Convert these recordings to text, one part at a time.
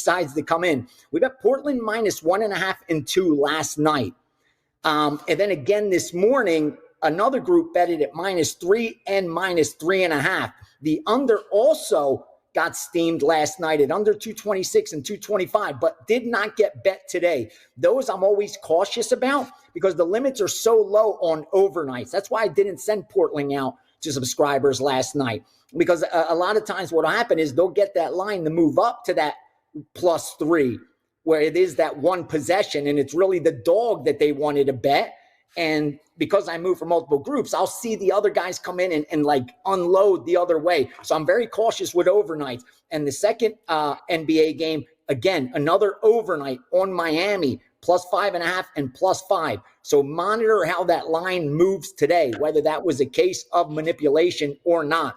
sides to come in. We bet Portland minus 1.5 and 2 last night. And then again this morning, another group betted at minus 3 and minus 3.5. The under also got steamed last night at under 226 and 225, but did not get bet today. Those I'm always cautious about because the limits are so low on overnights. That's why I didn't send Portland out to subscribers last night, because a lot of times what will happen is they'll get that line to move up to that +3, where it is that one possession, and it's really the dog that they wanted to bet. And because I move for multiple groups, I'll see the other guys come in and like unload the other way. So I'm very cautious with overnights. And the second NBA game, again, another overnight on Miami, +5.5 and +5. So monitor how that line moves today, whether that was a case of manipulation or not.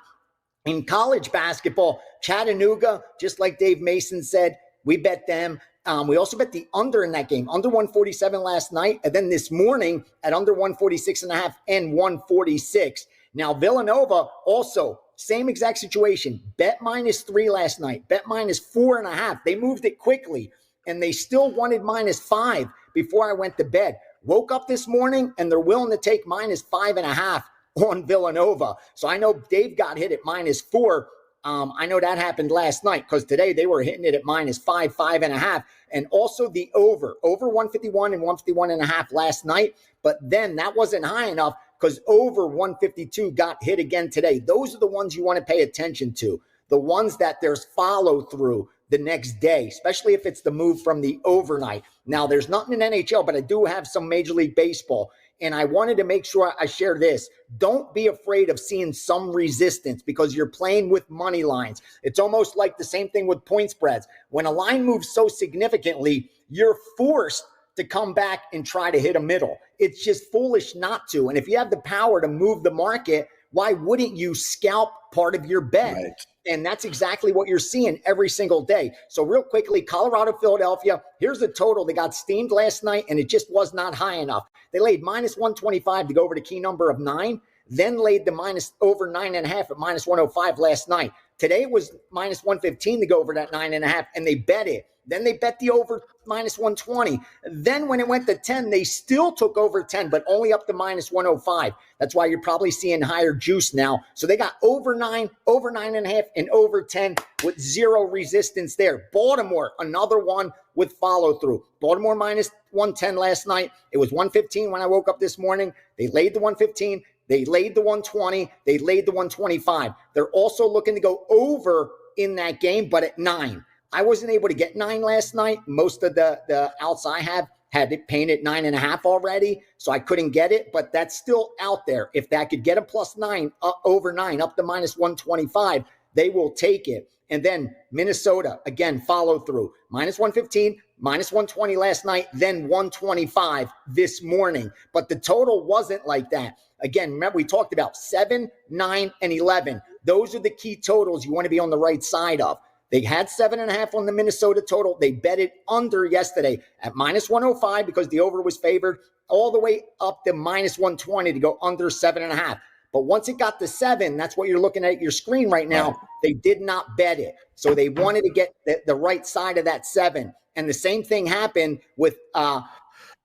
In college basketball, Chattanooga, just like Dave Mason said, we bet them. We also bet the under in that game, under 147 last night, and then this morning at under 146.5 and 146. Now, Villanova also, same exact situation, bet -3 last night, bet -4.5. They moved it quickly, and they still wanted -5 before I went to bed. Woke up this morning, and they're willing to take -5.5 on Villanova. So I know Dave got hit at -4. I know that happened last night because today they were hitting it at -5, 5.5, and also the over 151 and 151.5 last night. But then that wasn't high enough because over 152 got hit again today. Those are the ones you want to pay attention to, the ones that there's follow through the next day, especially if it's the move from the overnight. Now, there's nothing in NHL, but I do have some Major League Baseball. And I wanted to make sure I share this. Don't be afraid of seeing some resistance because you're playing with money lines. It's almost like the same thing with point spreads. When a line moves so significantly, you're forced to come back and try to hit a middle. It's just foolish not to. And if you have the power to move the market, why wouldn't you scalp part of your bet? Right. And that's exactly what you're seeing every single day. So real quickly, Colorado, Philadelphia, here's the total. They got steamed last night, and it just was not high enough. They laid -125 to go over the key number of 9, then laid the over 9.5 at -105 last night. Today it was -115 to go over that 9.5, and they bet it. Then they bet the over -120. Then when it went to 10, they still took over 10, but only up to -105. That's why you're probably seeing higher juice now. So they got over 9, over 9.5, and over 10 with zero resistance there. Baltimore, another one with follow through. Baltimore -110 last night. It was 115 when I woke up this morning. They laid the 115. They laid the 120. They laid the 125. They're also looking to go over in that game, but at 9. I wasn't able to get 9 last night. Most of the outs I have had it painted 9.5 already, so I couldn't get it, but that's still out there. If that could get a +9, over 9, up to -125, they will take it. And then Minnesota, again, follow through. -115, -120 last night, then 125 this morning. But the total wasn't like that. Again, remember we talked about 7, 9, and 11. Those are the key totals you want to be on the right side of. They had 7.5 on the Minnesota total. They bet it under yesterday at -105 because the over was favored, all the way up to -120 to go under 7.5. But once it got to 7, that's what you're looking at your screen right now. Right. They did not bet it. So they wanted to get the right side of that 7. And the same thing happened with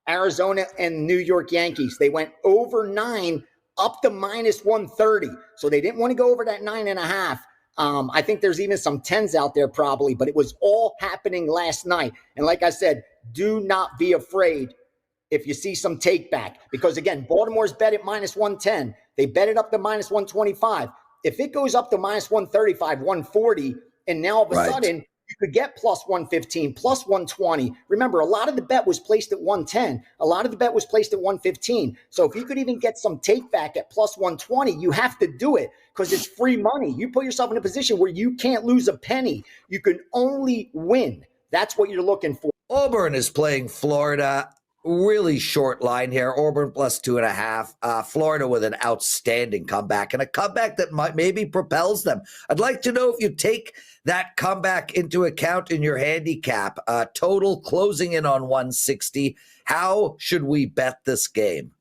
Arizona and New York Yankees. They went over 9 up to -130. So they didn't want to go over that 9.5. I think there's even some 10s out there probably, but it was all happening last night. And like I said, do not be afraid if you see some take back, because again, Baltimore's bet at -110. They bet it up to -125. If it goes up to -135, 140, and now all of a sudden you could get +115, +120. Remember, a lot of the bet was placed at 110. A lot of the bet was placed at 115. So if you could even get some take back at +120, you have to do it because it's free money. You put yourself in a position where you can't lose a penny. You can only win. That's what you're looking for. Auburn is playing Florida. Really short line here. Auburn +2.5. Florida with an outstanding comeback, and a comeback that maybe propels them. I'd like to know if you take that comeback into account in your handicap. Total closing in on 160. How should we bet this game?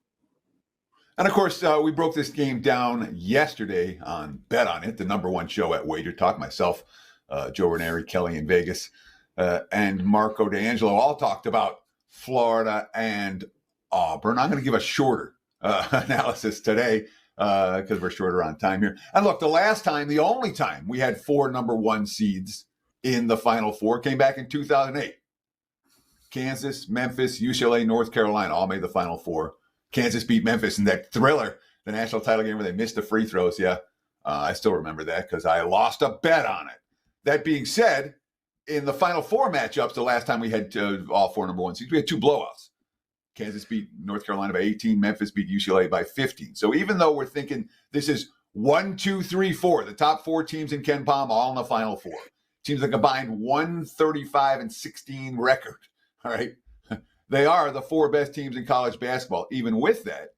And of course, we broke this game down yesterday on Bet On It, the #1 show at WagerTalk. Myself, Joe Ranieri, Kelly in Vegas. and Marco D'Angelo all talked about Florida and Auburn. I'm going to give a shorter analysis today because we're shorter on time here. And look, the only time we had 4 number 1 seeds in the Final Four came back in 2008. Kansas, Memphis, UCLA, North Carolina all made the Final Four. Kansas beat Memphis in that thriller, the national title game where they missed the free throws. Yeah, I still remember that because I lost a bet on it. That being said, in the Final Four matchups, the last time we had all 4 number 1 seeds, we had 2 blowouts. Kansas beat North Carolina by 18. Memphis beat UCLA by 15. So even though we're thinking this is 1, 2, 3, 4, the top 4 teams in Ken Palm all in the Final Four. Teams that combined 135-16 record. All right. They are the 4 best teams in college basketball. Even with that,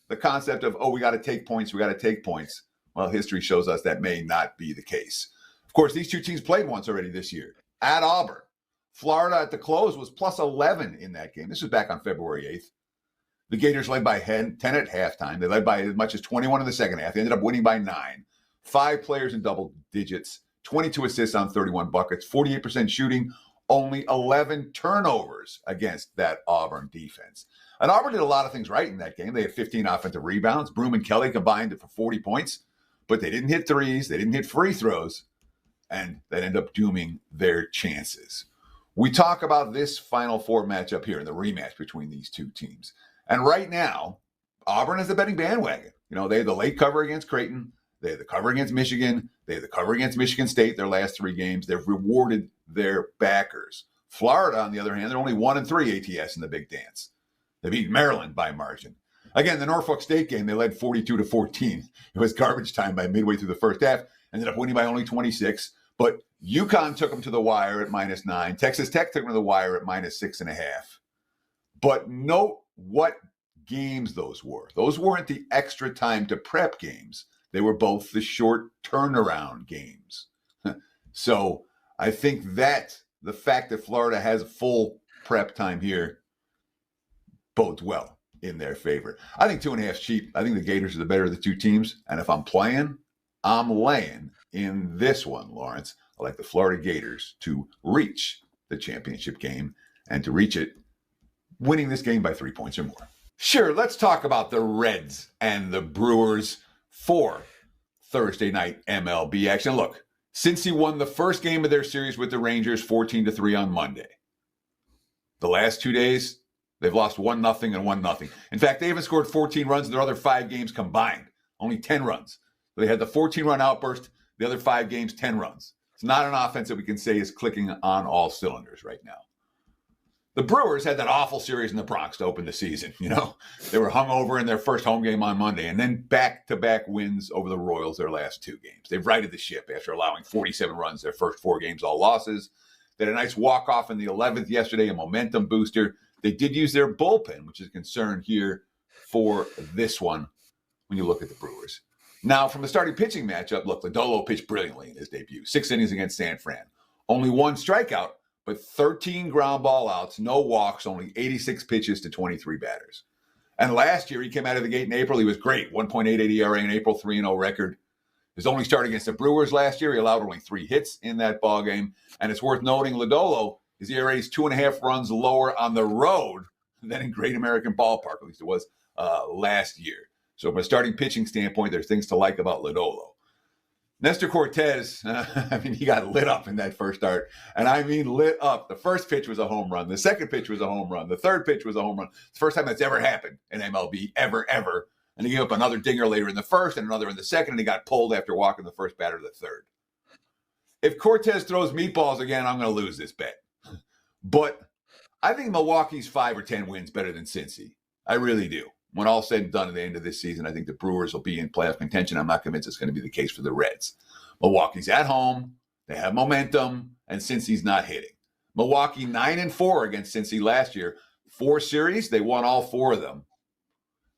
the concept of, we got to take points, well, history shows us that may not be the case. Of course, these 2 teams played once already this year at Auburn. Florida at the close was plus 11 in that game. This was back on February 8th. The Gators led by 10 at halftime. They led by as much as 21 in the second half. They ended up winning by 9. 5 players in double digits, 22 assists on 31 buckets, 48% shooting, only 11 turnovers against that Auburn defense. And Auburn did a lot of things right in that game. They had 15 offensive rebounds. Broome and Kelly combined it for 40 points, but they didn't hit threes. They didn't hit free throws, and that ended up dooming their chances. We talk about this Final Four matchup here in the rematch between these 2 teams. And right now, Auburn is the betting bandwagon. They had the late cover against Creighton. They had the cover against Michigan. They had the cover against Michigan State their last 3 games. They've rewarded their backers. Florida, on the other hand, they're only 1-3 ATS in the big dance. They beat Maryland by margin. Again, the Norfolk State game, they led 42-14. It was garbage time by midway through the first half. Ended up winning by only 26. But UConn took them to the wire at -9. Texas Tech took them to the wire at -6.5. But note what games those were. Those weren't the extra time to prep games. They were both the short turnaround games. So I think that the fact that Florida has full prep time here bodes well in their favor. I think 2.5 cheap. I think the Gators are the better of the 2 teams. And if I'm playing, I'm laying in this one, Lawrence. I like the Florida Gators to reach the championship game and to reach it winning this game by 3 points or more. Sure, let's talk about the Reds and the Brewers for Thursday night MLB action. Look, Cincy won the first game of their series with the Rangers 14-3 on Monday. The last 2 days, they've lost 1-0 and 1-0. In fact, they haven't scored 14 runs in their other 5 games combined. Only 10 runs. They had the 14-run outburst, the other 5 games, 10 runs. It's not an offense that we can say is clicking on all cylinders right now. The Brewers had that awful series in the Bronx to open the season. They were hungover in their first home game on Monday, and then back-to-back wins over the Royals their last 2 games. They've righted the ship after allowing 47 runs their first 4 games, all losses. They had a nice walk-off in the 11th yesterday, a momentum booster. They did use their bullpen, which is a concern here for this one when you look at the Brewers. Now, from the starting pitching matchup, look, Lodolo pitched brilliantly in his debut. 6 innings against San Fran. Only 1 strikeout, but 13 ground ball outs, no walks, only 86 pitches to 23 batters. And last year, he came out of the gate in April. He was great. 1.88 ERA in April, 3-0 record. His only start against the Brewers last year, he allowed only 3 hits in that ballgame. And it's worth noting, Lodolo, his ERA is 2.5 runs lower on the road than in Great American Ballpark, at least it was last year. So from a starting pitching standpoint, there's things to like about Lodolo. Nestor Cortez, he got lit up in that first start. And I mean lit up. The first pitch was a home run. The second pitch was a home run. The third pitch was a home run. It's the first time that's ever happened in MLB, ever. And he gave up another dinger later in the first and another in the second, and he got pulled after walking the first batter to the third. If Cortez throws meatballs again, I'm going to lose this bet. But I think Milwaukee's 5 or 10 wins better than Cincy. I really do. When all said and done at the end of this season, I think the Brewers will be in playoff contention. I'm not convinced it's going to be the case for the Reds. Milwaukee's at home. They have momentum, and Cincy's not hitting. Milwaukee 9-4 against Cincy last year. 4 series, they won all 4 of them.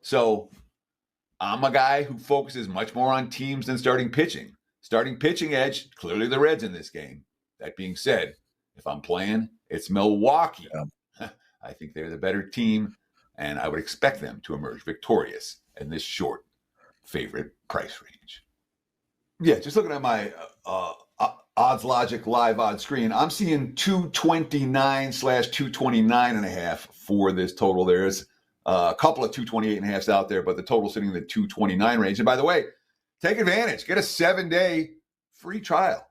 So I'm a guy who focuses much more on teams than starting pitching. Starting pitching edge, clearly the Reds in this game. That being said, if I'm playing, it's Milwaukee. Yeah. I think they're the better team. And I would expect them to emerge victorious in this short favorite price range. Yeah, just looking at my Odds Logic live odds screen. I'm seeing 229/229.5 for this total. There's a couple of 228.5s out there, but the total sitting in the 229 range. And by the way, take advantage. Get a 7-day free trial.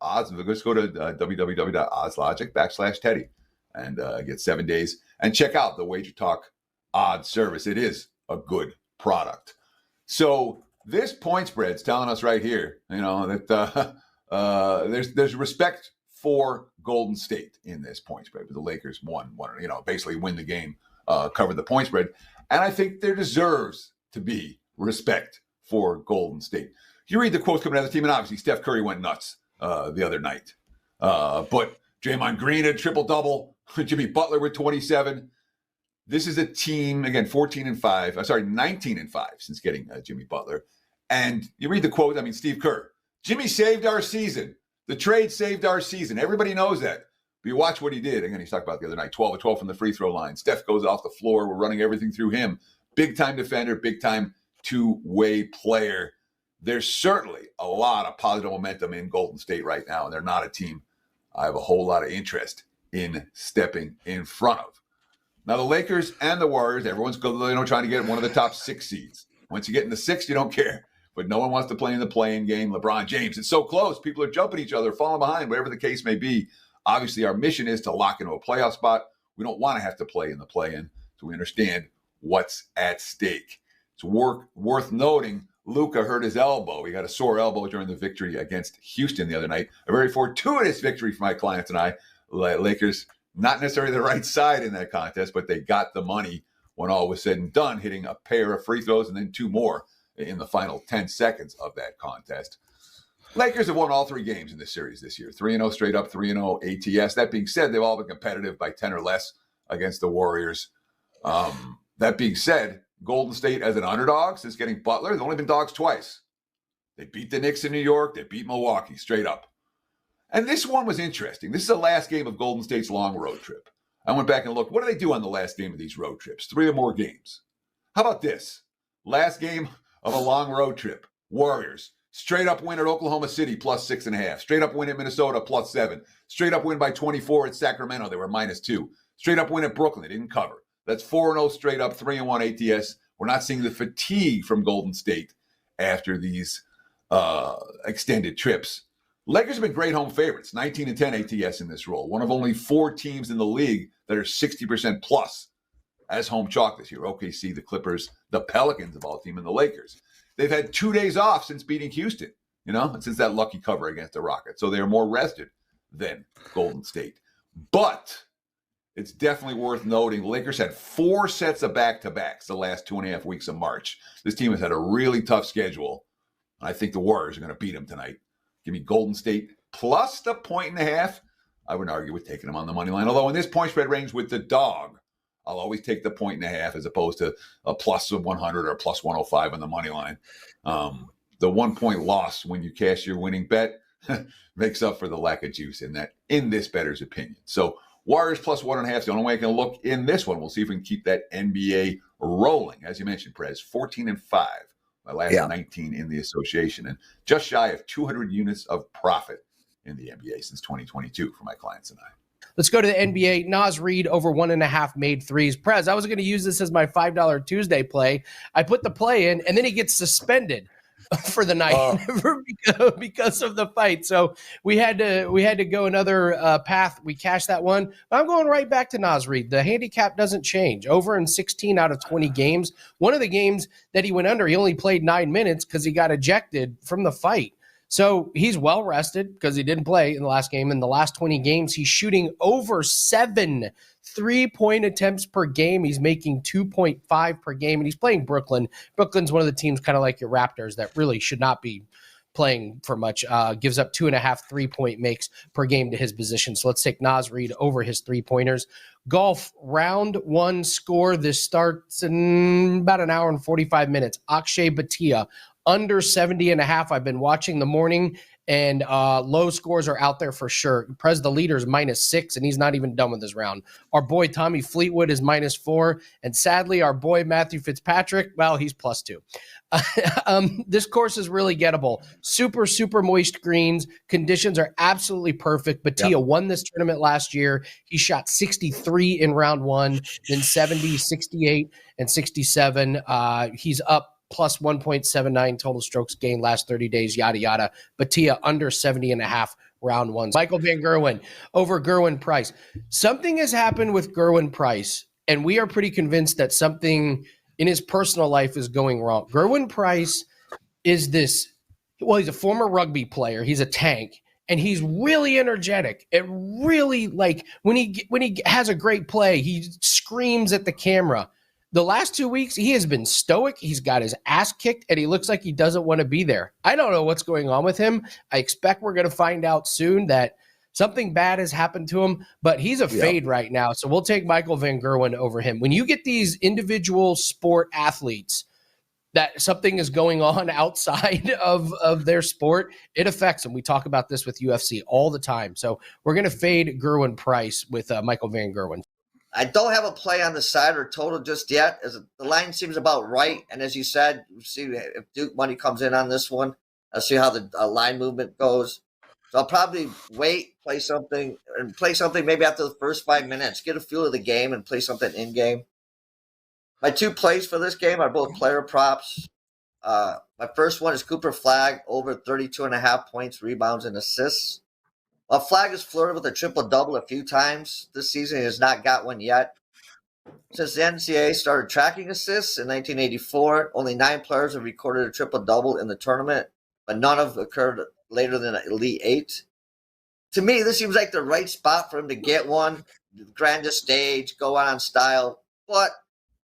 Odds. Just go to www.oddslogic.com/Teddy and get 7 days and check out the WagerTalk odds service. It is a good product. So this point spread's telling us right here, that there's respect for Golden State in this point spread. But the Lakers won, basically win the game, covered the point spread, and I think there deserves to be respect for Golden State. You read the quotes coming out of the team, and obviously Steph Curry went nuts the other night, but Draymond Green had triple-double, Jimmy Butler with 27. This is a team, again, 19-5 since getting Jimmy Butler. And you read the quote, Steve Kerr, Jimmy saved our season. The trade saved our season. Everybody knows that. But you watch what he did. Again, he's talked about the other night, 12 of 12 from the free throw line. Steph goes off the floor. We're running everything through him. Big-time defender, big-time two-way player. There's certainly a lot of positive momentum in Golden State right now, and they're not a team I have a whole lot of interest in stepping in front of. Now, the Lakers and the Warriors, everyone's trying to get one of the top 6 seeds. Once you get in the 6, you don't care. But no one wants to play in the play-in game. LeBron James, it's so close. People are jumping each other, falling behind, whatever the case may be. Obviously, our mission is to lock into a playoff spot. We don't want to have to play in the play-in, so we understand what's at stake. It's worth noting, Luka hurt his elbow. He got a sore elbow during the victory against Houston the other night. A very fortuitous victory for my clients and I. Lakers, not necessarily the right side in that contest, but they got the money when all was said and done, hitting a pair of free throws and then 2 more in the final 10 seconds of that contest. Lakers have won all 3 games in this series this year. 3-0 straight up, 3-0 ATS. That being said, they've all been competitive by 10 or less against the Warriors. That being said, Golden State as an underdog since getting Butler, they've only been dogs twice. They beat the Knicks in New York. They beat Milwaukee straight up. And this one was interesting. This is the last game of Golden State's long road trip. I went back and looked. What do they do on the last game of these road trips? 3 or more games. How about this? Last game of a long road trip. Warriors. Straight up win at Oklahoma City, plus 6.5. Straight up win at Minnesota, plus 7. Straight up win by 24 at Sacramento. They were -2. Straight up win at Brooklyn. They didn't cover. That's 4-0 straight up, 3-1 ATS. We're not seeing the fatigue from Golden State after these extended trips. Lakers have been great home favorites, 19-10 ATS in this role. One of only 4 teams in the league that are 60% plus as home chalk this year. OKC, the Clippers, the Pelicans of all team, and the Lakers. They've had 2 days off since beating Houston, and since that lucky cover against the Rockets. So they are more rested than Golden State. But it's definitely worth noting, Lakers had 4 sets of back-to-backs the last 2.5 weeks of March. This team has had a really tough schedule. I think the Warriors are going to beat them tonight. Give me Golden State plus the 1.5. I wouldn't argue with taking them on the money line. Although in this point spread range with the dog, I'll always take the 1.5 as opposed to a plus of 100 or plus 105 on the money line. The 1 point loss when you cash your winning bet makes up for the lack of juice in this bettor's opinion. So Warriors plus 1.5 is the only way I can look in this one. We'll see if we can keep that NBA rolling. As you mentioned, Prez, 14-5. My last 19 in the association, and just shy of 200 units of profit in the NBA since 2022 for my clients and I. Let's go to the NBA. Naz Reid over 1.5 made threes. Prez, I was going to use this as my $5 Tuesday play. I put the play in, and then he gets suspended for the night because of the fight. So we had to go another path. We cashed that one. But I'm going right back to Naz Reid. The handicap doesn't change. Over in 16 out of 20 games. One of the games that he went under, he only played 9 minutes because he got ejected from the fight. So he's well rested because he didn't play in the last game. In the last 20 games, he's shooting over 7 3-point attempts per game. He's making 2.5 per game, and he's playing Brooklyn. Brooklyn's one of the teams kind of like your Raptors that really should not be playing for much. Gives up 2.5 3-point makes per game to his position. So let's take Naz Reid over his 3-pointers. Golf round 1 score. This starts in about an hour and 45 minutes. Akshay Bhatia under 70.5. I've been watching the morning and low scores are out there for sure. Prez, the leader, is -6, and he's not even done with this round. Our boy Tommy Fleetwood is -4, and sadly, our boy Matthew Fitzpatrick, well, he's +2. This course is really gettable. Super, super moist greens. Conditions are absolutely perfect. Batia won this tournament last year. He shot 63 in round 1, then 70, 68, and 67. He's up plus 1.79 total strokes gained last 30 days, yada, yada. Batia under 70.5 round 1. Michael Van Gerwen over Gerwin Price. Something has happened with Gerwin Price, and we are pretty convinced that something in his personal life is going wrong. Gerwin Price is he's a former rugby player. He's a tank, and he's really energetic. It really, like, when he has a great play, he screams at the camera. The last 2 weeks, he has been stoic. He's got his ass kicked, and he looks like he doesn't want to be there. I don't know what's going on with him. I expect we're going to find out soon that something bad has happened to him, but he's a fade right now. So we'll take Michael Van Gerwen over him. When you get these individual sport athletes that something is going on outside of their sport, it affects them. We talk about this with UFC all the time. So we're going to fade Gerwin Price with Michael Van Gerwen. I don't have a play on the side or total just yet, as the line seems about right. And as you said, we'll see if Duke money comes in on this one. I'll see how the line movement goes. So I'll probably wait, play something maybe after the first 5 minutes, get a feel of the game and play something in game. My 2 plays for this game are both player props. My first one is Cooper Flagg over 32.5 points, rebounds, and assists. While Flagg has flirted with a triple-double a few times this season, he has not got one yet. Since the NCAA started tracking assists in 1984, only 9 players have recorded a triple-double in the tournament, but none have occurred later than Elite 8. To me, this seems like the right spot for him to get one, the grandest stage, go on style. But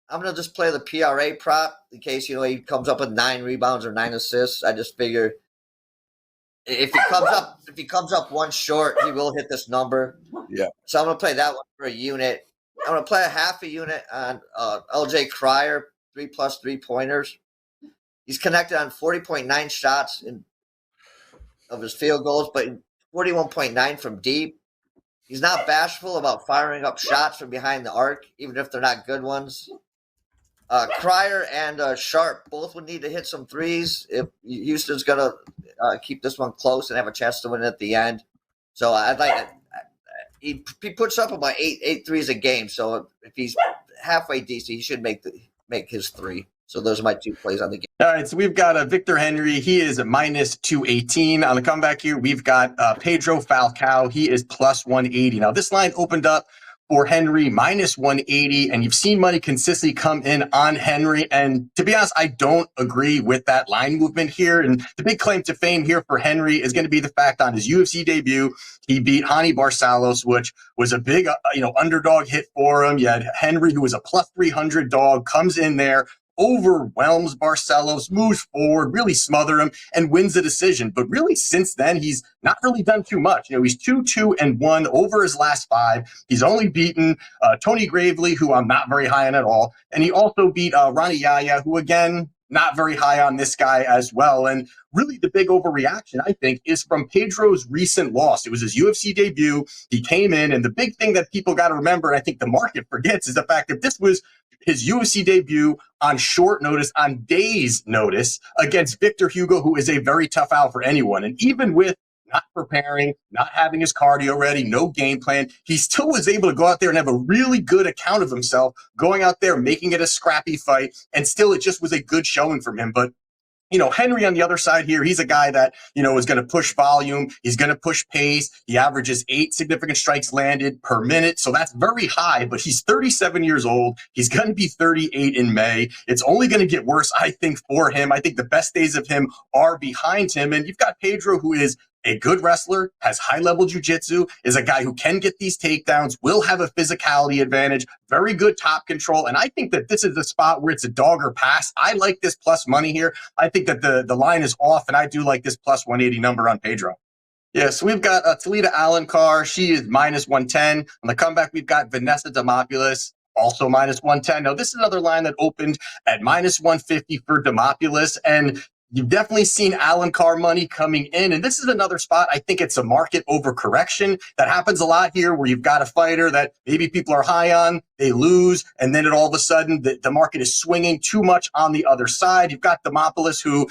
I'm going to just play the PRA prop in case, he comes up with 9 rebounds or 9 assists. I just figure if he comes up one short, he will hit this number. Yeah. So I'm going to play that one for a unit. I'm going to play a half a unit on LJ Cryer, 3+ 3-pointers. He's connected on 40.9 shots of his field goals, but 41.9 from deep. He's not bashful about firing up shots from behind the arc, even if they're not good ones. Cryer and Sharp both would need to hit some threes if Houston's going to keep this one close and have a chance to win at the end. So I'd like he puts up about eight threes a game. So if he's halfway decent, he should make his 3. So those are my 2 plays on the game. All right, so we've got Victor Henry. He is a -218 on the comeback here. We've got Pedro Falcao. He is +180. Now, this line opened up for Henry -180, and you've seen money consistently come in on Henry. And to be honest, I don't agree with that line movement here. And the big claim to fame here for Henry is going to be the fact on his UFC debut, he beat Hani Barcelos, which was a big underdog hit for him. You had Henry, who was a +300 dog, comes in there, overwhelms Barcelos, moves forward, really smother him, and wins the decision. But really, since then, he's not really done too much. He's 2-2-1 over his last 5. He's only beaten Tony Gravely, who I'm not very high on at all. And he also beat Ronnie Yaya, who, again, not very high on this guy as well. And really the big overreaction, I think, is from Pedro's recent loss. It was his UFC debut. He came in, and the big thing that people got to remember, and I think the market forgets, is the fact that this was his UFC debut on short notice, on days' notice, against Victor Hugo, who is a very tough out for anyone. And even with not preparing, not having his cardio ready, no game plan, he still was able to go out there and have a really good account of himself, going out there, making it a scrappy fight, and still it just was a good showing from him. But Henry on the other side here, he's a guy that, is going to push volume. He's going to push pace. He averages 8 significant strikes landed per minute. So that's very high, but he's 37 years old. He's going to be 38 in May. It's only going to get worse, I think, for him. I think the best days of him are behind him. And you've got Pedro, who is a good wrestler, has high-level jiu-jitsu, is a guy who can get these takedowns, will have a physicality advantage, very good top control, and I think that this is the spot where it's a dog or pass. I like this plus money here. I think that the line is off, and I do like this plus 180 number on Pedro. Yeah, so we've got Talita Alencar. She is -110. On the comeback, we've got Vanessa Demopoulos, also -110. Now, this is another line that opened at -150 for Demopoulos, and You've definitely seen Alencar money coming in. And this is another spot. I think it's a market overcorrection that happens a lot here, where you've got a fighter that maybe people are high on, they lose, and then all of a sudden the market is swinging too much on the other side. You've got Demopoulos, who,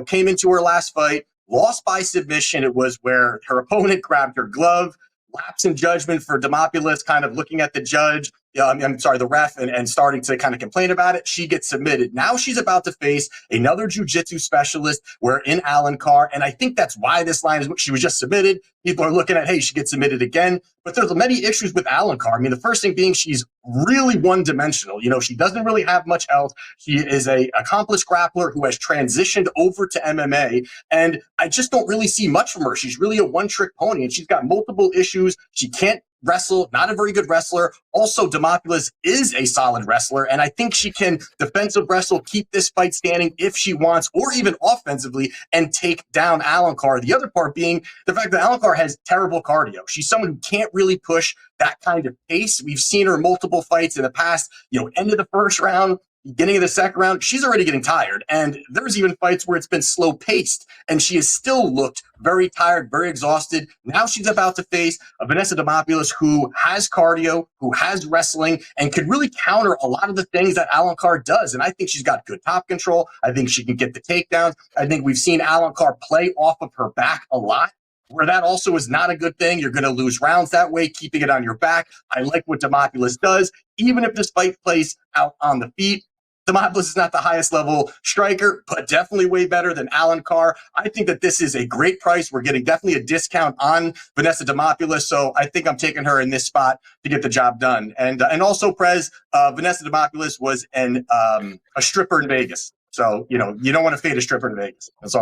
came into her last fight, lost by submission. It was where her opponent grabbed her glove, lapse in judgment for Demopoulos, kind of looking at the judge, the ref, and starting to kind of complain about it. She gets submitted. Now she's about to face another jiu-jitsu specialist. We're in Alencar, and I think that's why this line is, she was just submitted. People are looking at, hey, she gets submitted again. But there's many issues with Alencar. I mean, the first thing being she's really one-dimensional. She doesn't really have much else. She is a accomplished grappler who has transitioned over to MMA, and I just don't really see much from her. She's really a one-trick pony, and she's got multiple issues. She can't wrestle, not a very good wrestler. Also, Demopoulos is a solid wrestler, and I think she can defensive wrestle, keep this fight standing if she wants, or even offensively, and take down Alencar. The other part being the fact that Alencar has terrible cardio. She's someone who can't really push that kind of pace. We've seen her multiple fights in the past, end of the first round, beginning of the second round, she's already getting tired. And there's even fights where it's been slow paced and she has still looked very tired, very exhausted. Now she's about to face a Vanessa Demopoulos who has cardio, who has wrestling, and could really counter a lot of the things that Alencar does. And I think she's got good top control. I think she can get the takedowns. I think we've seen Alencar play off of her back a lot, where that also is not a good thing. You're going to lose rounds that way, keeping it on your back. I like what Demopoulos does. Even if this fight plays out on the feet, Demopoulos is not the highest level striker, but definitely way better than Alencar. I think that this is a great price. We're getting definitely a discount on Vanessa Demopoulos, so I think I'm taking her in this spot to get the job done. And also, Prez, Vanessa Demopoulos was a stripper in Vegas. So, you don't want to fade a stripper in Vegas. That's all.